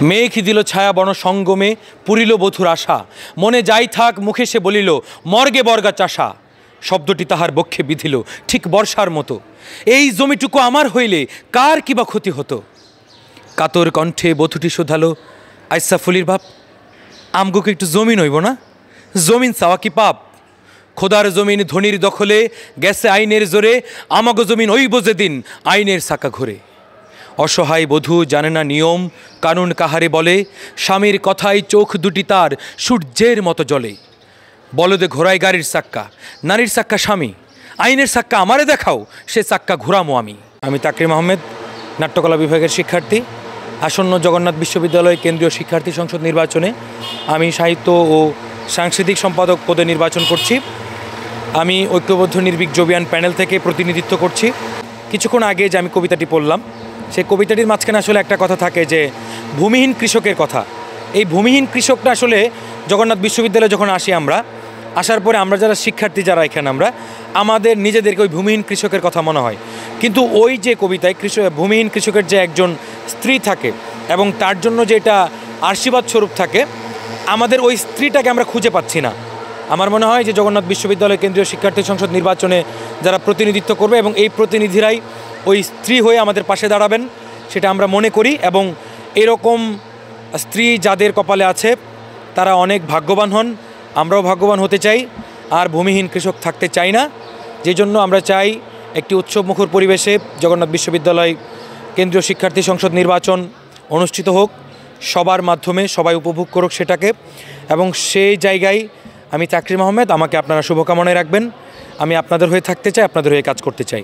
মেঘ দিল ছায়া বন সঙ্গমে পুরিল বধুর আশা মনে যাই থাক মুখে সে বলিল মর্গে বর্গা চাষা শব্দটি তাহার বক্ষে বিধিল ঠিক বর্ষার মতো এই জমিটুকু আমার হইলে কার কিবা ক্ষতি হতো কাতর কণ্ঠে বধূটি শোধালো আইসা ফুলির বাপ আমগুকে একটু জমিন হইব না জমিন চাওয়া কি পাপ খোদার জমিন ধনির দখলে গেছে আইনের জোরে আমাগো জমিন হইব যেদিন আইনের চাকা ঘুরে অসহায় বধূ জানে না নিয়ম কানুন কাহারে বলে স্বামীর কথায় চোখ দুটি তার সূর্যের মতো জ্বলে বলদে ঘোড়ায় গাড়ির চাক্কা নারীর চাক্কা স্বামী আইনের চাক্কা আমারে দেখাও সে চাক্কা ঘোরামো আমি তাকরিম আহমেদ নাট্যকলা বিভাগের শিক্ষার্থী আসন্ন জগন্নাথ বিশ্ববিদ্যালয় কেন্দ্রীয় শিক্ষার্থী সংসদ নির্বাচনে আমি সাহিত্য ও সাংস্কৃতিক সম্পাদক পদে নির্বাচন করছি। আমি ঐক্যবদ্ধ নির্ভীক জবিয়ান প্যানেল থেকে প্রতিনিধিত্ব করছি। কিছুক্ষণ আগে যে আমি কবিতাটি পড়লাম সেই কবিতাটির মাঝখানে আসলে একটা কথা থাকে যে ভূমিহীন কৃষকের কথা। এই ভূমিহীন কৃষকটা আসলে জগন্নাথ বিশ্ববিদ্যালয়ে যখন আসি আমরা আসার পরে আমরা যারা শিক্ষার্থী যারা এখানে আমাদের নিজেদেরকে ওই ভূমিহীন কৃষকের কথা মনে হয়, কিন্তু ওই যে কবিতায় ভূমিহীন কৃষকের যে একজন স্ত্রী থাকে এবং তার জন্য যে এটা আশীর্বাদ স্বরূপ থাকে, আমাদের ওই স্ত্রীটাকে আমরা খুঁজে পাচ্ছি না। আমার মনে হয় যে জগন্নাথ বিশ্ববিদ্যালয় কেন্দ্রীয় শিক্ষার্থী সংসদ নির্বাচনে যারা প্রতিনিধিত্ব করবে এবং এই প্রতিনিধিরাই ওই স্ত্রী হয়ে আমাদের পাশে দাঁড়াবেন সেটা আমরা মনে করি, এবং এরকম স্ত্রী যাদের কপালে আছে তারা অনেক ভাগ্যবান হন। আমরাও ভাগ্যবান হতে চাই, আর ভূমিহীন কৃষক থাকতে চাই না। যে জন্য আমরা চাই একটি উৎসবমুখর পরিবেশে জগন্নাথ বিশ্ববিদ্যালয় কেন্দ্রীয় শিক্ষার্থী সংসদ নির্বাচন অনুষ্ঠিত হোক, সবার মাধ্যমে সবাই উপভোগ করুক সেটাকে, এবং সেই জায়গায় আমি তাকরিম আহমেদ, আমাকে আপনারা শুভকামনায় রাখবেন। আমি আপনাদের হয়ে থাকতে চাই, আপনাদের হয়ে কাজ করতে চাই।